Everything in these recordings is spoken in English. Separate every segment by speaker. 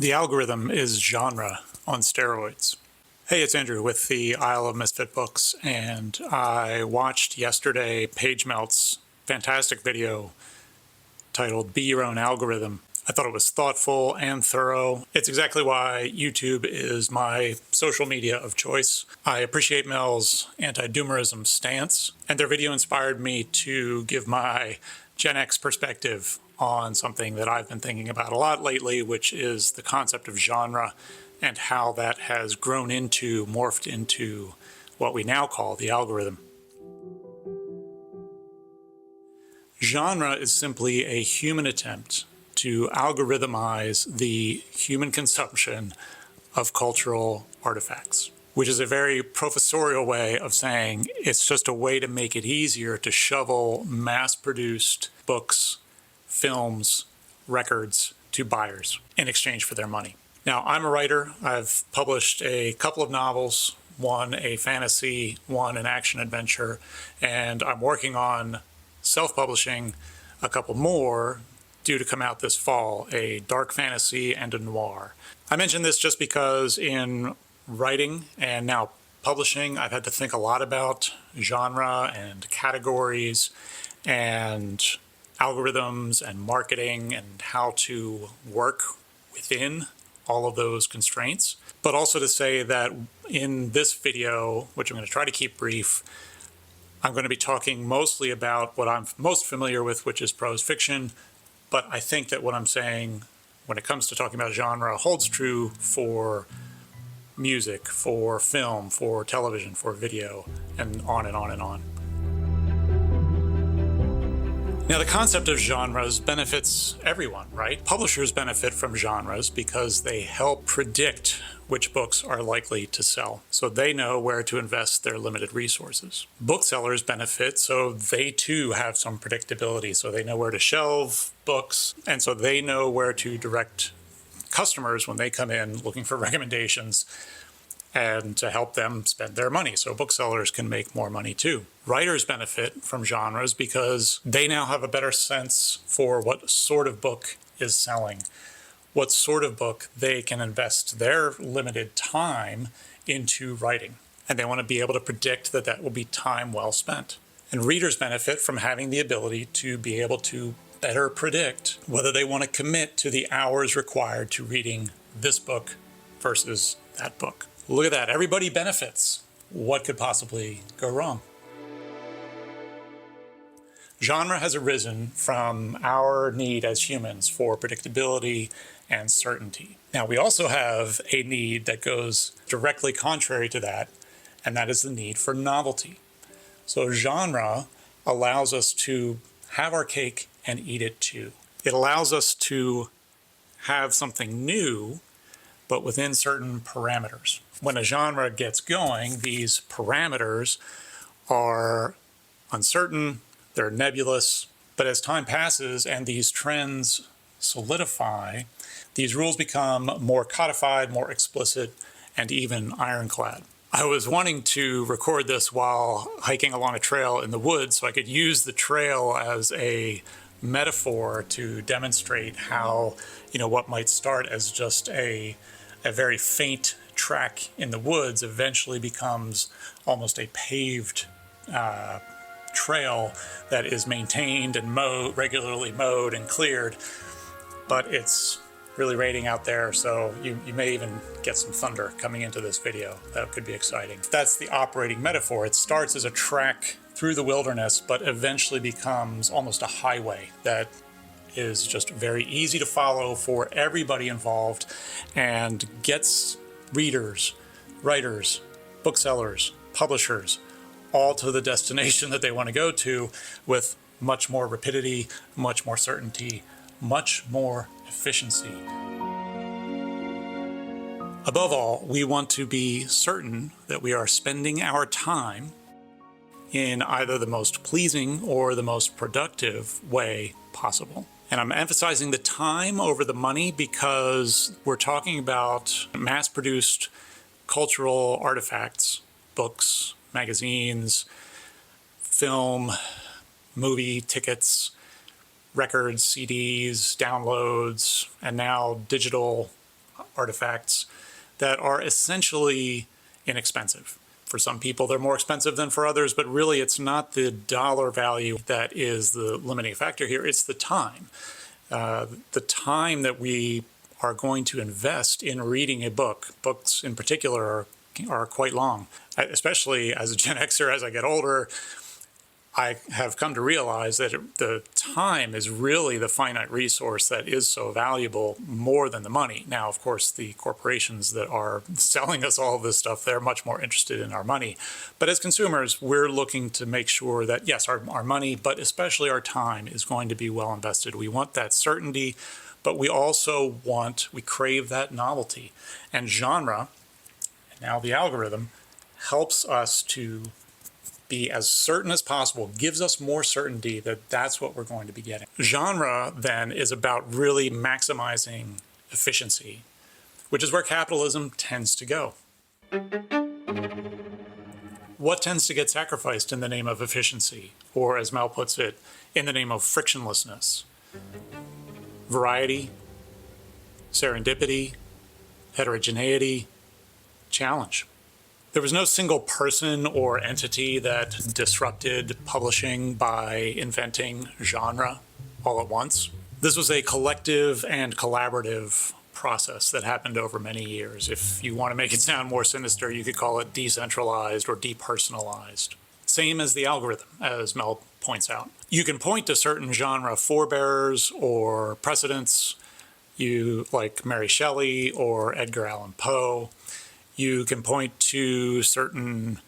Speaker 1: The algorithm is genre on steroids. Hey, it's Andrew with the Isle of Misfit books, and I watched yesterday Pagemelt's fantastic video titled Be Your Own Algorithm. I thought it was thoughtful and thorough. It's exactly why YouTube is my social media of choice. I appreciate Mel's anti-doomerism stance, and their video inspired me to give my Gen X perspective on something that I've been thinking about a lot lately, which is the concept of genre and how that has grown into, morphed into what we now call the algorithm. Genre is simply a human attempt to algorithmize the human consumption of cultural artifacts, which is a very professorial way of saying it's just a way to make it easier to shovel mass-produced books, films, records to buyers in exchange for their money. Now, I'm a writer. I've published a couple of novels, one a fantasy, one an action-adventure, and I'm working on self-publishing a couple more due to come out this fall, a dark fantasy and a noir. I mention this just because in writing and now publishing, I've had to think a lot about genre and categories and algorithms and marketing and how to work within all of those constraints. But also to say that in this video, which I'm going to try to keep brief, I'm going to be talking mostly about what I'm most familiar with, which is prose fiction. But I think that what I'm saying when it comes to talking about genre holds true for music, for film, for television, for video, and on and on and on. Now, the concept of genres benefits everyone, right? Publishers benefit from genres because they help predict which books are likely to sell, so they know where to invest their limited resources. Booksellers benefit, so they too have some predictability, so they know where to shelve books, and so they know where to direct customers when they come in looking for recommendations and to help them spend their money, so booksellers can make more money too. Writers benefit from genres because they now have a better sense for what sort of book is selling, what sort of book they can invest their limited time into writing. And they want to be able to predict that that will be time well spent. And readers benefit from having the ability to be able to better predict whether they want to commit to the hours required to reading this book versus that book. Look at that. Everybody benefits. What could possibly go wrong? Genre has arisen from our need as humans for predictability and certainty. Now, we also have a need that goes directly contrary to that, and that is the need for novelty. So genre allows us to have our cake and eat it too. It allows us to have something new, but within certain parameters. When a genre gets going, these parameters are uncertain, they're nebulous, but as time passes and these trends solidify, these rules become more codified, more explicit, and even ironclad. I was wanting to record this while hiking along a trail in the woods so I could use the trail as a metaphor to demonstrate how, what might start as just a very faint track in the woods eventually becomes almost a paved trail that is maintained and regularly mowed and cleared, but it's really raining out there, so you may even get some thunder coming into this video. That could be exciting. That's the operating metaphor. It starts as a track through the wilderness, but eventually becomes almost a highway that is just very easy to follow for everybody involved and gets readers, writers, booksellers, publishers, all to the destination that they want to go to with much more rapidity, much more certainty, much more efficiency. Above all, we want to be certain that we are spending our time in either the most pleasing or the most productive way possible. And I'm emphasizing the time over the money because we're talking about mass-produced cultural artifacts, books, magazines, film, movie tickets, records, CDs, downloads, and now digital artifacts that are essentially inexpensive. For some people, they're more expensive than for others, but really it's not the dollar value that is the limiting factor here. It's the time. The time that we are going to invest in reading a book. Books in particular are quite long, especially as a Gen Xer. As I get older, I have come to realize that the time is really the finite resource that is so valuable, more than the money. Now, of course, the corporations that are selling us all of this stuff, they're much more interested in our money. But as consumers, we're looking to make sure that, yes, our money, but especially our time, is going to be well invested. We want that certainty, but we also we crave that novelty. And genre, and now the algorithm, helps us to be as certain as possible, gives us more certainty that that's what we're going to be getting. Genre, then, is about really maximizing efficiency, which is where capitalism tends to go. What tends to get sacrificed in the name of efficiency, or as Mel puts it, in the name of frictionlessness? Variety, serendipity, heterogeneity, challenge. There was no single person or entity that disrupted publishing by inventing genre all at once. This was a collective and collaborative process that happened over many years. If you want to make it sound more sinister, you could call it decentralized or depersonalized. Same as the algorithm, as Mel points out. You can point to certain genre forebears or precedents, like Mary Shelley or Edgar Allan Poe. You can point to certain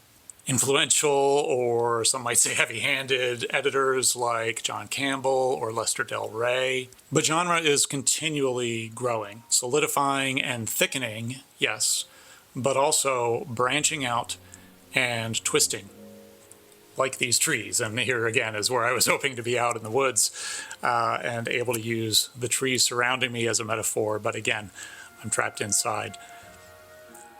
Speaker 1: influential, or some might say heavy-handed, editors like John Campbell or Lester Del Rey. But genre is continually growing, solidifying and thickening, yes, but also branching out and twisting, like these trees. And here again is where I was hoping to be out in the woods and able to use the trees surrounding me as a metaphor, but again, I'm trapped inside.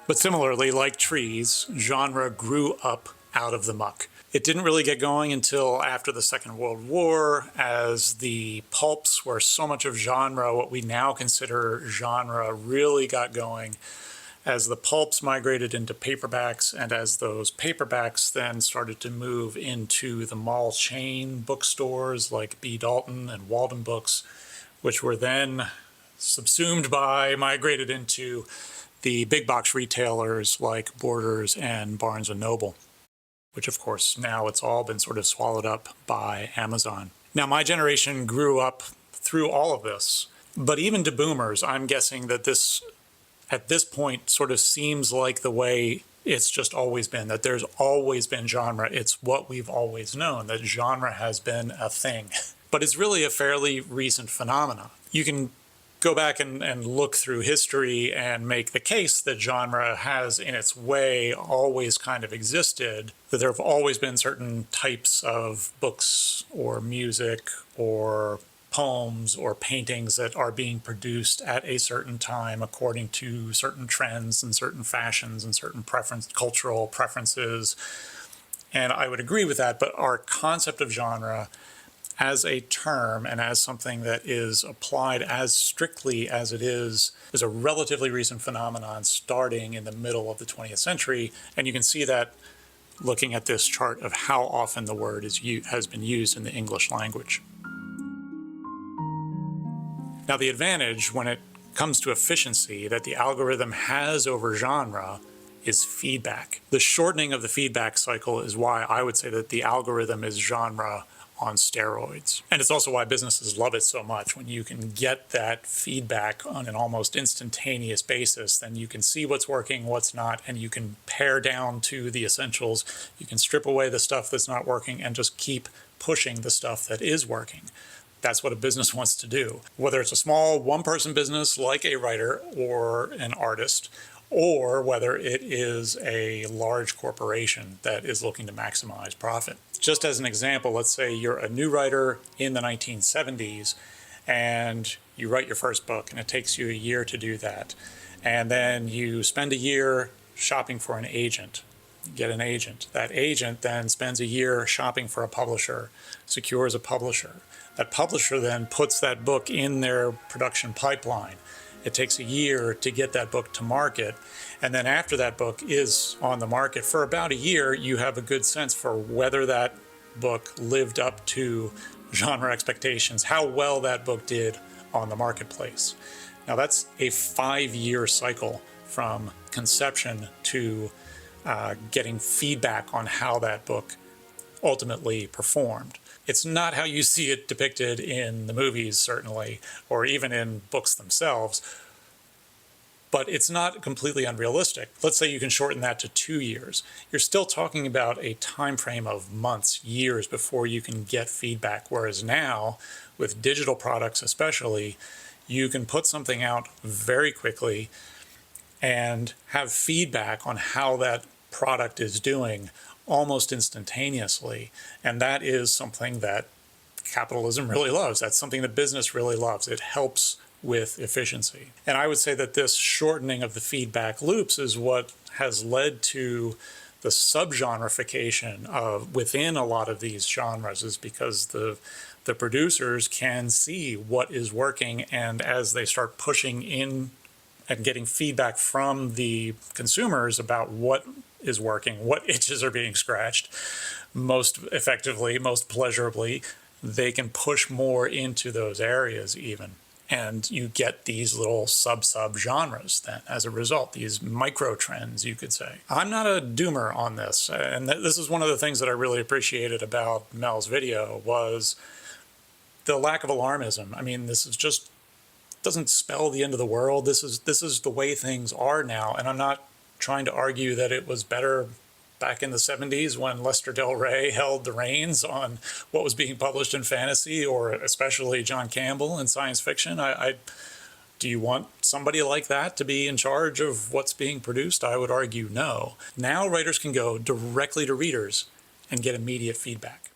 Speaker 1: But similarly, like trees, genre grew up out of the muck. It didn't really get going until after the Second World War, as the pulps, where so much of genre, what we now consider genre, really got going, as the pulps migrated into paperbacks, and as those paperbacks then started to move into the mall chain bookstores like B. Dalton and Walden Books, which were then subsumed by, migrated into the big box retailers like Borders and Barnes & Noble, which of course now it's all been sort of swallowed up by Amazon. Now my generation grew up through all of this, but even to boomers, I'm guessing that this, at this point, sort of seems like the way it's just always been, that there's always been genre. It's what we've always known, that genre has been a thing. But it's really a fairly recent phenomenon. You can go back and look through history and make the case that genre has, in its way, always kind of existed, that there have always been certain types of books or music or poems or paintings that are being produced at a certain time according to certain trends and certain fashions and certain cultural preferences. And I would agree with that, but our concept of genre as a term and as something that is applied as strictly as it is a relatively recent phenomenon starting in the middle of the 20th century. And you can see that looking at this chart of how often the word has been used in the English language. Now, the advantage when it comes to efficiency that the algorithm has over genre is feedback. The shortening of the feedback cycle is why I would say that the algorithm is genre on steroids. And it's also why businesses love it so much. When you can get that feedback on an almost instantaneous basis, then you can see what's working, what's not, and you can pare down to the essentials. You can strip away the stuff that's not working and just keep pushing the stuff that is working. That's what a business wants to do. Whether it's a small one-person business like a writer or an artist, or whether it is a large corporation that is looking to maximize profit. Just as an example, let's say you're a new writer in the 1970s and you write your first book and it takes you a year to do that. And then you spend a year shopping for an agent, get an agent. That agent then spends a year shopping for a publisher, secures a publisher. That publisher then puts that book in their production pipeline. It takes a year to get that book to market. And then after that book is on the market for about a year, you have a good sense for whether that book lived up to genre expectations, how well that book did on the marketplace. Now that's a 5-year cycle from conception to getting feedback on how that book ultimately performed. It's not how you see it depicted in the movies, certainly, or even in books themselves, but it's not completely unrealistic. Let's say you can shorten that to 2 years. You're still talking about a time frame of months, years before you can get feedback, whereas now, with digital products especially, you can put something out very quickly and have feedback on how that product is doing almost instantaneously. And that is something that capitalism really loves. That's something that business really loves. It helps with efficiency. And I would say that this shortening of the feedback loops is what has led to the subgenreification of within a lot of these genres, is because the producers can see what is working, and as they start pushing in and getting feedback from the consumers about what is working, what itches are being scratched most effectively, most pleasurably, they can push more into those areas even. And you get these little sub-genres then as a result, these micro trends, you could say. I'm not a doomer on this. And this is one of the things that I really appreciated about Mel's video was the lack of alarmism. I mean, this is just doesn't spell the end of the world. This is the way things are now. And I'm not trying to argue that it was better back in the 70s when Lester Del Rey held the reins on what was being published in fantasy, or especially John Campbell in science fiction. Do you want somebody like that to be in charge of what's being produced? I would argue no. Now writers can go directly to readers and get immediate feedback.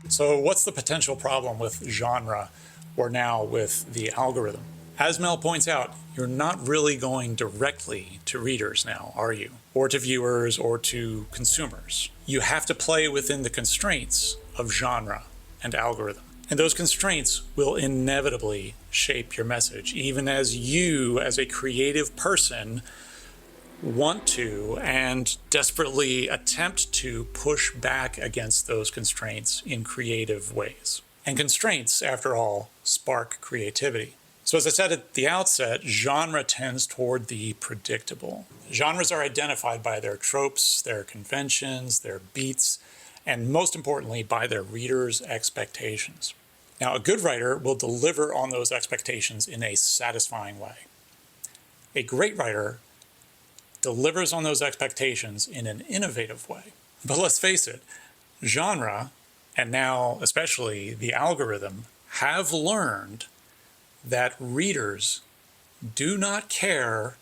Speaker 1: So what's the potential problem with genre, or now with the algorithm? As Mel points out, you're not really going directly to readers now, are you? Or to viewers or to consumers. You have to play within the constraints of genre and algorithm. And those constraints will inevitably shape your message, even as you, as a creative person, want to and desperately attempt to push back against those constraints in creative ways. And constraints, after all, spark creativity. So as I said at the outset, genre tends toward the predictable. Genres are identified by their tropes, their conventions, their beats, and most importantly, by their readers' expectations. Now, a good writer will deliver on those expectations in a satisfying way. A great writer delivers on those expectations in an innovative way. But let's face it, genre, and now especially the algorithm, have learned that readers do not care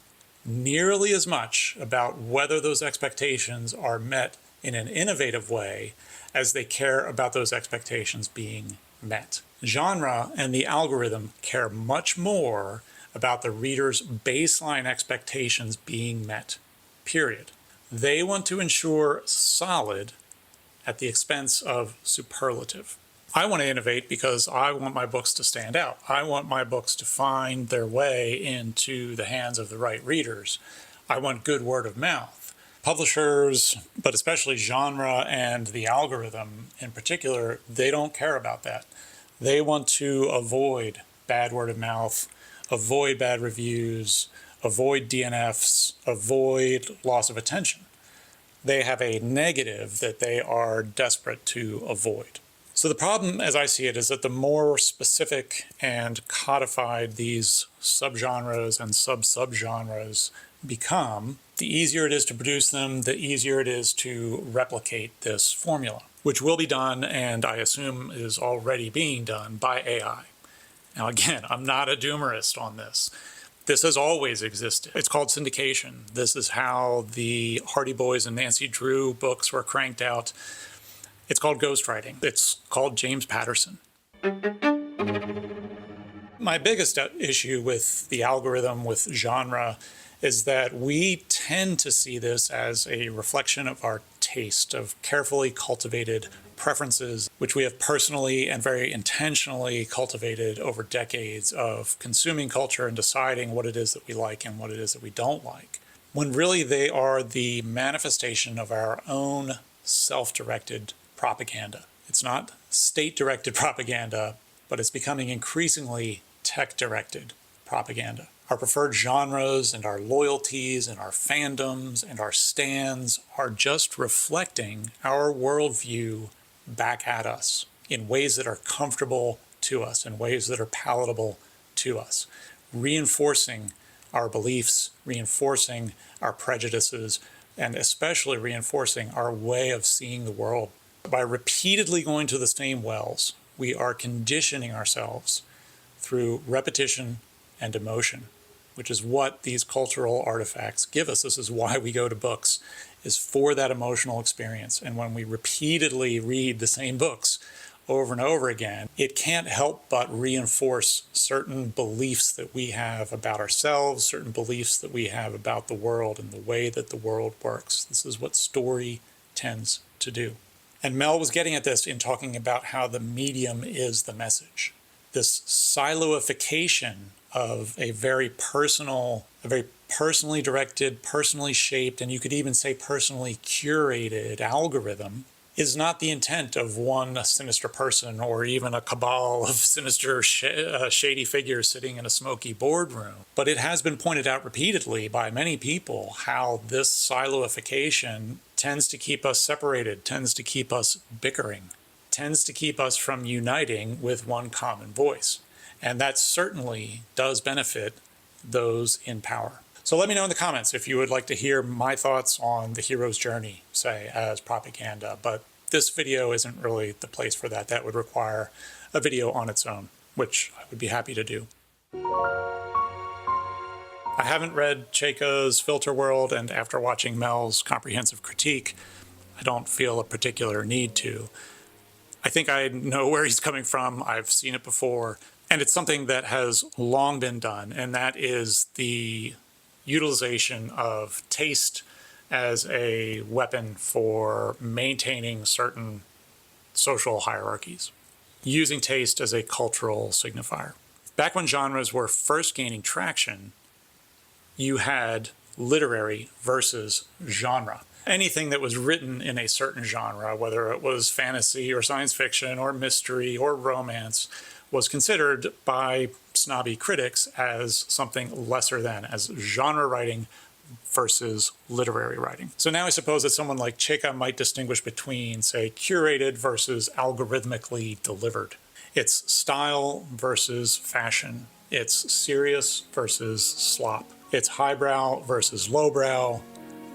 Speaker 1: nearly as much about whether those expectations are met in an innovative way as they care about those expectations being met. Genre and the algorithm care much more about the reader's baseline expectations being met, period. They want to ensure solid at the expense of superlative. I want to innovate because I want my books to stand out. I want my books to find their way into the hands of the right readers. I want good word of mouth. Publishers, but especially genre and the algorithm in particular, they don't care about that. They want to avoid bad word of mouth, avoid bad reviews, avoid DNFs, avoid loss of attention. They have a negative that they are desperate to avoid. So the problem, as I see it, is that the more specific and codified these subgenres and sub-subgenres become, the easier it is to produce them, the easier it is to replicate this formula, which will be done, and I assume is already being done, by AI. Now again, I'm not a doomerist on this. This has always existed. It's called syndication. This is how the Hardy Boys and Nancy Drew books were cranked out. It's called ghostwriting. It's called James Patterson. My biggest issue with the algorithm, with genre, is that we tend to see this as a reflection of our taste, of carefully cultivated preferences, which we have personally and very intentionally cultivated over decades of consuming culture and deciding what it is that we like and what it is that we don't like, when really they are the manifestation of our own self-directed propaganda. It's not state-directed propaganda, but it's becoming increasingly tech-directed propaganda. Our preferred genres and our loyalties and our fandoms and our stands are just reflecting our worldview back at us in ways that are comfortable to us, in ways that are palatable to us, reinforcing our beliefs, reinforcing our prejudices, and especially reinforcing our way of seeing the world. By repeatedly going to the same wells, we are conditioning ourselves through repetition and emotion, which is what these cultural artifacts give us. This is why we go to books, is for that emotional experience. And when we repeatedly read the same books over and over again, it can't help but reinforce certain beliefs that we have about ourselves, certain beliefs that we have about the world and the way that the world works. This is what story tends to do. And Mel was getting at this in talking about how the medium is the message. This siloification of a very personally directed, personally shaped, and you could even say personally curated algorithm is not the intent of one sinister person or even a cabal of sinister, shady figures sitting in a smoky boardroom. But it has been pointed out repeatedly by many people how this siloification tends to keep us separated, tends to keep us bickering, tends to keep us from uniting with one common voice. And that certainly does benefit those in power. So let me know in the comments if you would like to hear my thoughts on the hero's journey, say, as propaganda. But this video isn't really the place for that. That would require a video on its own, which I would be happy to do. I haven't read Chaco's Filter World, and after watching Mel's comprehensive critique, I don't feel a particular need to. I think I know where he's coming from. I've seen it before. And it's something that has long been done, and that is the utilization of taste as a weapon for maintaining certain social hierarchies, using taste as a cultural signifier. Back when genres were first gaining traction, you had literary versus genre. Anything that was written in a certain genre, whether it was fantasy or science fiction or mystery or romance, was considered by snobby critics as something lesser than, as genre writing versus literary writing. So now I suppose that someone like Chaco might distinguish between, say, curated versus algorithmically delivered. It's style versus fashion. It's serious versus slop. It's highbrow versus lowbrow.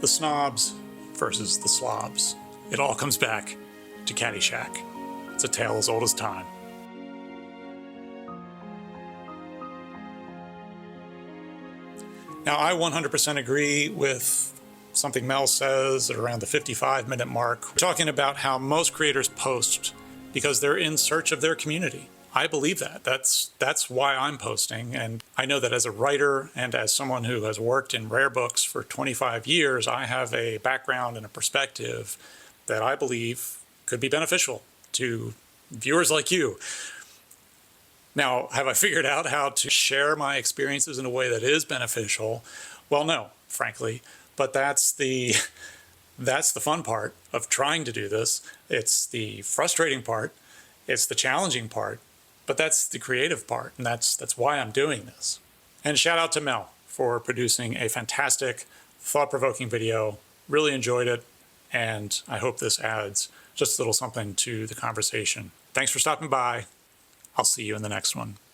Speaker 1: The snobs versus the slobs. It all comes back to Caddyshack. It's a tale as old as time. Now, I 100% agree with something Mel says at around the 55-minute mark. We're talking about how most creators post because they're in search of their community. I believe that. That's why I'm posting. And I know that as a writer and as someone who has worked in rare books for 25 years, I have a background and a perspective that I believe could be beneficial to viewers like you. Now, have I figured out how to share my experiences in a way that is beneficial? Well, no, frankly, but that's the fun part of trying to do this. It's the frustrating part. It's the challenging part, but that's the creative part, and that's why I'm doing this. And shout out to Mel for producing a fantastic, thought-provoking video. Really enjoyed it, and I hope this adds just a little something to the conversation. Thanks for stopping by. I'll see you in the next one.